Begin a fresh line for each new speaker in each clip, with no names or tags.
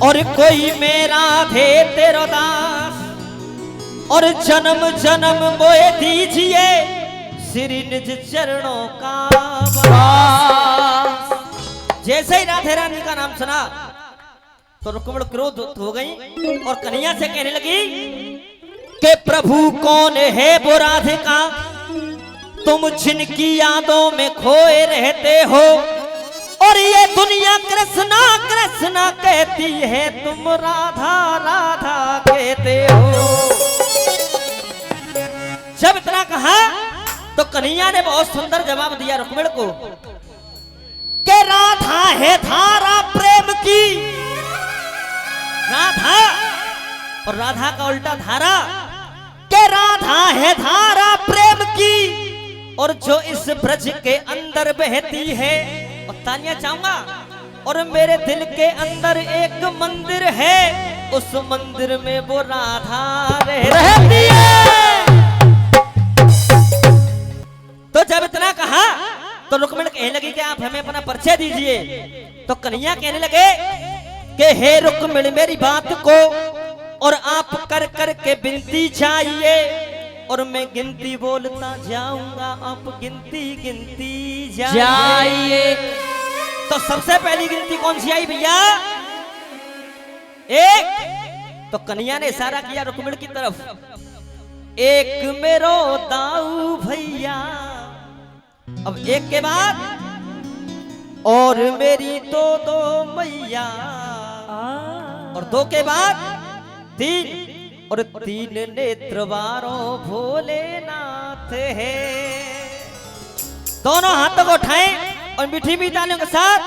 और कोई मेरा थे तेरो दास, और जन्म जन्म मोए दीजिए श्री निज चरणों का वास। जैसे ही राधे रानी का नाम सुना तो रुक्मिणी क्रोधित हो गई और कन्हैया से कहने लगी कि प्रभु कौन है वो राधिका, तुम जिनकी यादों में खोए रहते हो, और ये दुनिया कृष्णा कृष्णा कहती है, तुम राधा राधा कहते हो। जब इतना कहा तो कन्हैया ने बहुत सुंदर जवाब दिया रुक्मिणी को कि राधा है धारा प्रेम की, राधा और राधा का उल्टा धारा, के राधा है धारा प्रेम की, और जो इस ब्रज के अंदर बहती है। और तालियां चाहूंगा। और मेरे दिल के अंदर एक मंदिर है, उस मंदिर में वो राधा रहती है। तो जब इतना कहा तो रुक्मिणी कहने लगी कि आप हमें अपना परिचय दीजिए। तो कन्हैया कहने लगे कि हे रुक्मिणी मेरी बात को और आप कर कर के विनती चाहिए, और मैं गिनती बोलता जाऊंगा, आप गिनती गिनती जाइए। तो सबसे पहली गिनती कौन सी आई भैया? एक। तो कन्हैया ने इशारा किया रुक्मिणी की तरफ, एक मेरो दाऊ भैया। अब एक के बाद और मेरी दो दो मैया, और दो के बाद तीन, और तीन नेत्र वारों भोलेनाथ है। दोनों हाथों को उठाएं और मीठी मीठी तालियों के साथ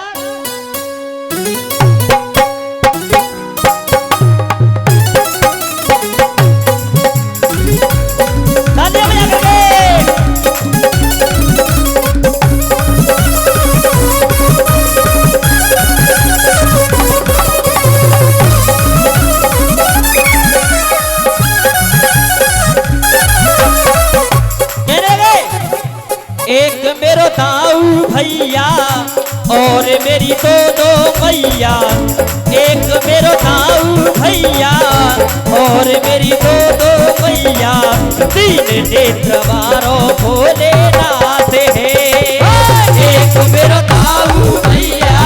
तालियां बजा करके एक मेरो दाऊ भैया और मेरी दो दो मैया, एक मेरो दाऊ भैया और मेरी दो दो मैया, तीन नेत्र वारों भोलेनाथ है। एक मेरो दाऊ भैया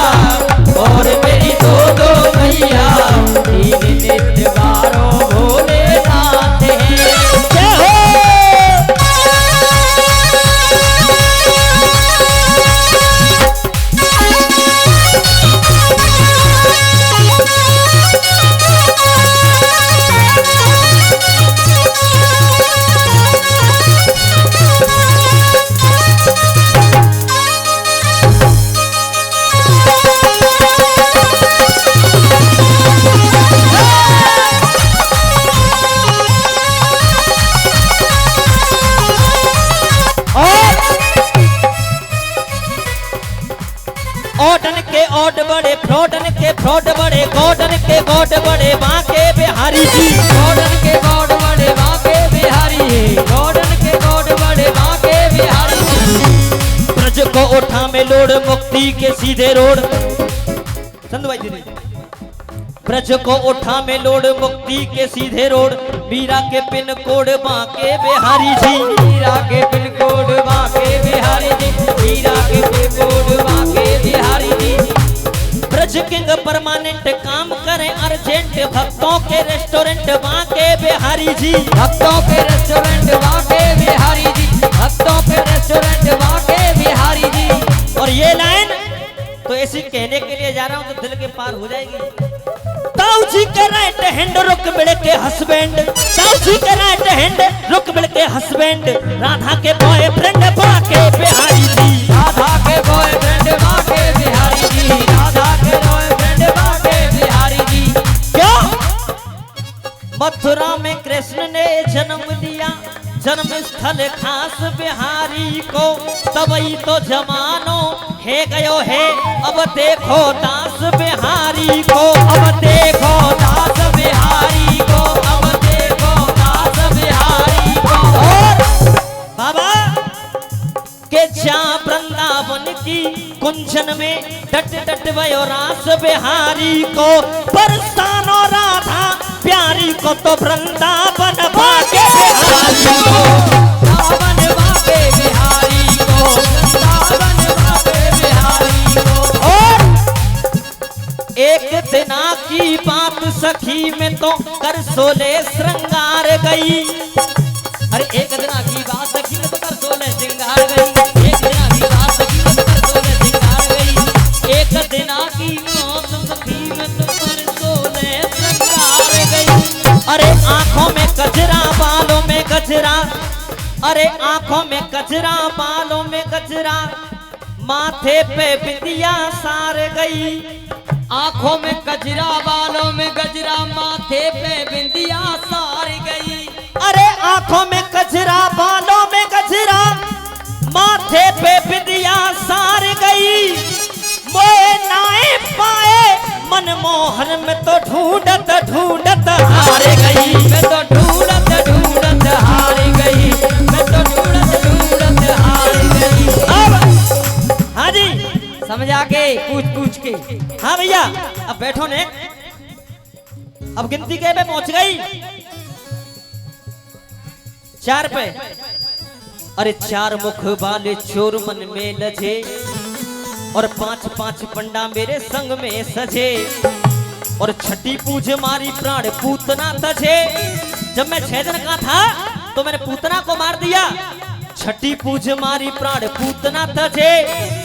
और मेरी दो दो मैया, तीन नेत्र वारों भोलेनाथ है। जय हो। ओडन के ओड बड़े, फ्रोडन के फ्रोड बड़े, गोडन के गोड बड़े, बांके बिहारी जी। गोडन के गोड बड़े, बांके बिहारी, गोडन के गोड बड़े, बांके बिहारी जी। ब्रज को उठा में लोड, मुक्ति के सीधे रोड। संधू भाई जी। ब्रज को उठा में लोड, मुक्ति के सीधे रोड, मीरा के पिन कोड बांके बिहारी जी। मीरा के पिन कोड बांके बिहारी जी, मीरा के pin code Banke Bihari ji. Braj king permanent काम करें अर्जेंट, भक्तों के रेस्टोरेंट बांके बिहारी जी। भक्तों के रेस्टोरेंट बांके बिहारी जी, भक्तों के रेस्टोरेंट बांके बिहारी जी। और ये लाइन तो ऐसी कहने के लिए जा रहा हूं तो दिल के पार हो जाएगी। ताऊ जी के राइट हैंड रुक्मिणी के हस्बैंड, ताऊ जी के राइट हैंड रुक्मिणी के हस्बैंड, राधा के बॉयफ्रेंड बांके बिहारी जी। राधा के बॉयफ्रेंड बांके बिहारी जी, राधा के बॉयफ्रेंड बांके बिहारी जी। क्या मथुरा में कृष्ण ने जन्म लिया, जन्म स्थल खास बिहारी को, तबई तो जमानो है गयो है, अब देखो दास बिहारी को, अब देखो दास बिहारी को, अब देखो दास बिहारी को। और बाबा के जहाँ वृंदावन की कुंजन में डट डट भयो रास बिहारी को, बरसानो राधा प्यारी को तो वृंदावन भागे बिहारी को, वृंदावन भागे बिहारी को, वृंदावन भागे बिहारी को। और एक दिना की बात सखी में तो कर सोले श्रृंगार गई। अरे एक दिना की बात सखी में तो कर सोले श्रृंगार गई, एक दिना की बात सखी में तो कर सोले श्रृंगार गई, एक दिना की बात सखी में तो कर सोले श्रृंगार गई। अरे आंखों में गजरा बालों में गजरा, अरे आंखों में गजरा बालों में गजरा, माथे पे बिंदिया सार गई। आंखों में गजरा बालों में गजरा, माथे पे बिंदिया सार गई। अरे आंखों में गजरा बालों में गजरा, माथे पे बिंदिया सार गई। मोए नाए पाए मनमोहन में तो ढूंढत ढूंढत हार गई, मैं तो ढूंढत ढूंढत हार गई, मैं तो ढूंढत ढूंढत हार गई। अब हाँ जी समझा के पूछ के। हाँ भैया अब बैठो ने, अब गिनती के पे पहुंच गई 4 पे। अरे 4 मुख वाले चोर मन में लजे, और 5 पंडा मेरे संग में सजे, और छठी पूज मारी प्राण पूतना तजे। जब मैं 6 दिन का था तो मैंने पूतना को मार दिया, छठी पूज मारी प्राण पूतना तजे,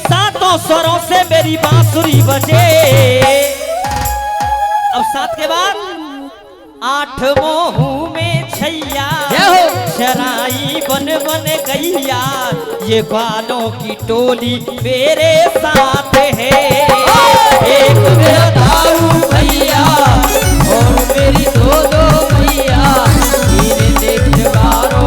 7 स्वरों से मेरी बांसुरी बजे। अब 7 के बाद 8 मोह में छैया, शराई बन बन गैया, ये ग्वालों की टोली मेरे साथ है। एक मेरा दाऊ भैया और मेरी 2 भैया, मेरे देखवारों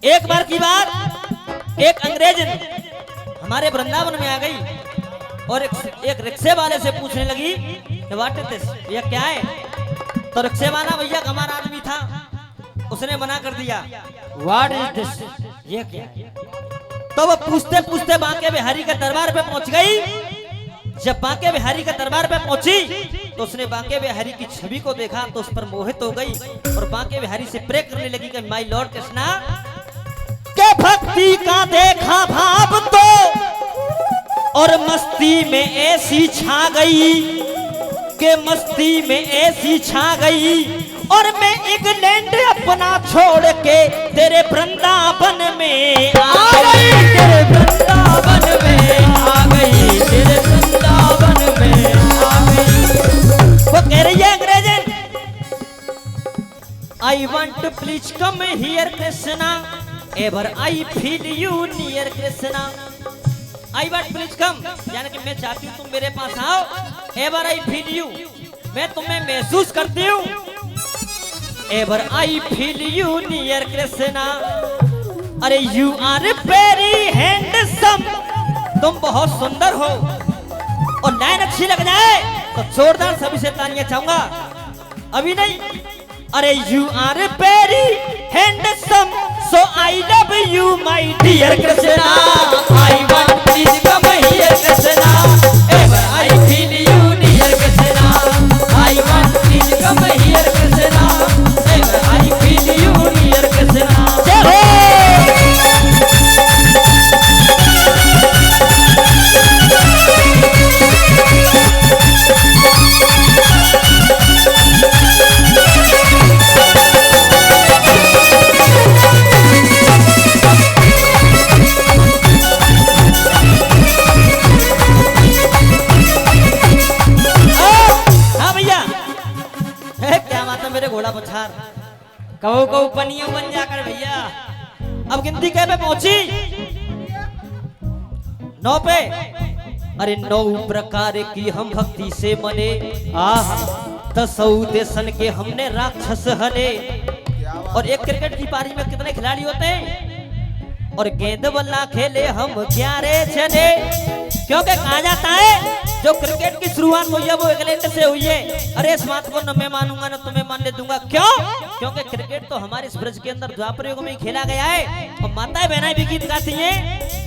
एक बार की बात, एक अंग्रेज हमारे वृंदावन में आ गई और एक रिक्शे वाले से पूछने लगी व्हाट इज दिस, ये क्या है। तो रिक्शे वाला भैया हमारा आदमी था, उसने मना कर दिया व्हाट इज दिस, ये क्या। तो वो पूछते पूछते बांके बिहारी के दरबार पे पहुंच गई। जब बांके बिहारी के दरबार पे पहुंची तो उसने बांके बिहारी की छवि को देखा तो उस पर मोहित हो गई और बांके बिहारी से प्रे करने लगी कि माय लॉर्ड कृष्णा के भक्ति का देखा भाव तो, और मस्ती में ऐसी छा गई के मस्ती में ऐसी छा गई, और मैं इंग्लैंड अपना छोड़ के तेरे वृंदावन में आ गई, तेरे वृंदावन में आ गई, तेरे वृंदावन में आ गई। वो कह रही है अंग्रेजन, I want to please come here Krishna, ever I feel you near Krishna. I want please come, यानी कि मैं चाहती हूँ तुम मेरे पास आओ, एवर आई फील यू, मैं तुम्हें महसूस करती हूँ, ever I feel you near Krishna. अरे यू आर वेरी हैंडसम, तुम बहुत सुंदर हो, और लाइन अच्छी लग जाए तो जोरदार सभी से तालियां चाहूंगा, अभी नहीं। अरे you are very handsome, so I love you my dear Krishna, I want please come here Krishna, ever I feel you dear Krishna, I want please come here Krishna, ever I feel you dear Krishna। जय हो। घोड़ा पछार कहो कहो पनिया बन जाकर भैया। अब गिनती कह पे पहुंची 9 पे। अरे 9 प्रकार की हम भक्ति से मने, आह 10 देशन के हमने राक्षस हने। और एक क्रिकेट की पारी में कितने खिलाड़ी होते हैं? और गेंद बल्ला खेले हम 11 जने। क्योंकि कहा जाता है जो क्रिकेट की शुरुआत हुई है वो इंग्लैंड से हुई है। अरे इस बात को न मैं मानूंगा न तुम्हें मान ले दूंगा। क्यों? क्योंकि क्रिकेट तो हमारे इस ब्रज के अंदर द्वापर युग में ही खेला गया है। और माताएं बहनाएं भी गीत गाती हैं,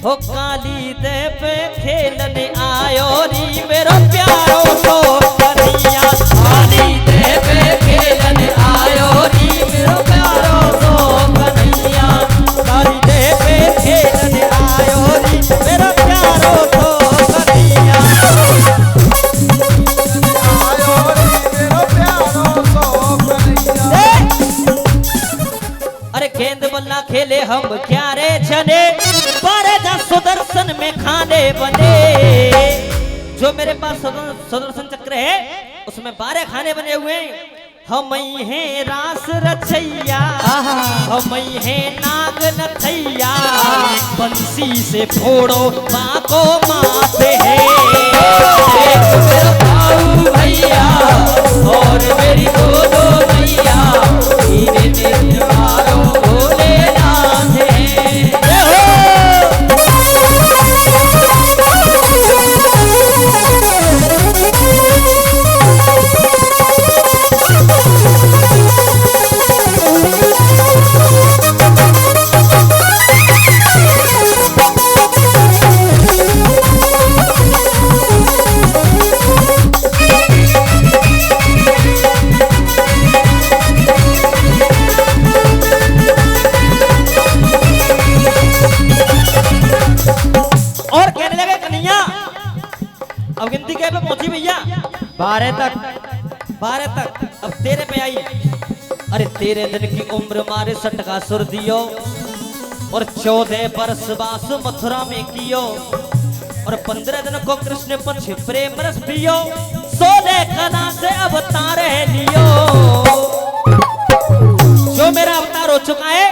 हो काली दे पे खेलने आयो री मेरो प्यारो तो कन्हैया, काली दे पे खेलने आयो री मेरो प्यारो तो कन्हैया, काली दे पे खेलने आयो री मेरो प्यारो तो कन्हैया, आयो री मेरो प्यारो तो कन्हैया। अरे गेंद बल्ला खेले हम 11 जने, 12 सुदर्शन में खाने बने। जो मेरे पास सुदर्शन चक्र है उसमें 12 खाने बने हुए हैं। हम हैं रास रचैया, हम हैं नाग नथैया, बंसी से फोड़ो बाको माते हैं। एक मेरा भाऊ भैया और मेरी दो भैया, धीरे धीरे मारो भोलेनाथ हैं। अब गिनती क्या पे पहुंची भैया? 12 तक। अब 13 पे आई। अरे 13 दिन की उम्र मारे सटका सुर दियो, और 14 वर्ष वास मथुरा में कियो, और 15 दिन को कृष्ण पक्ष प्रेम रस पियो, 16 कला से अवतार लियो। जो मेरा अवतार हो चुका है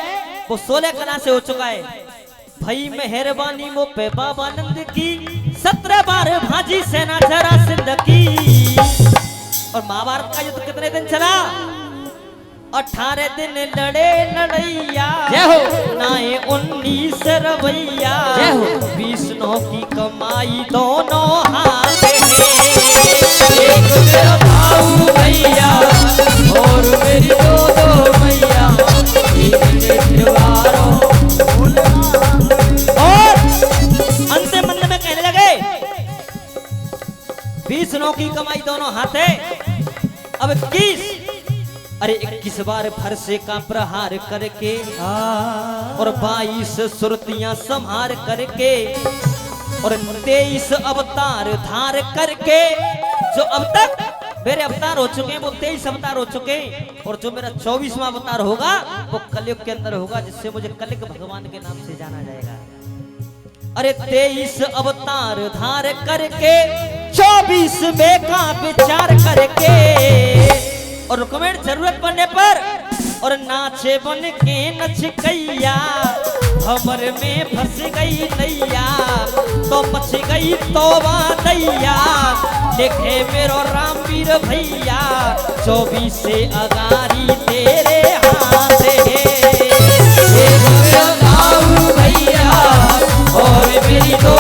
वो 16 कला से हो चुका है। भाई मेहरबानी मो पे बाबा नंद की, 17 बार भाजी सेना जरा सिंध की। और महाभारत का युद्ध कितने दिन चला? 18 दिन लड़े लड़ैया, जय हो नाए 19 रवैया, जय हो 20 नौ की कमाई दोनों हाथ है। एक मेरा भाऊ भैया और मेरी दो भैया, और अंतिम मन में कहने लगे 20 नौ की कमाई दोनों हाथ है। अब 21, अरे 21 बार फरसे का प्रहार करके, और 22 सुरतियां संहार करके, और 23 अवतार धार करके। जो अब तक मेरे अवतार हो चुके हैं वो 23 अवतार हो चुके हैं, और जो मेरा 24वां अवतार होगा वो कलयुग के अंदर होगा, जिससे मुझे कलिक भगवान के नाम से जाना जाएगा। अरे 23 अवतार धार करके, 24 में का विचार करके, और कमेंट जरूरत पड़ने पर, और नाचे बन के नचकैया, भंवर में फंस गई नैया, तो मच गई तौबा दैया। देखे मेरो रामवीर भैया, 24 से अगारी तेरे हाथ है। भैया और मेरी दो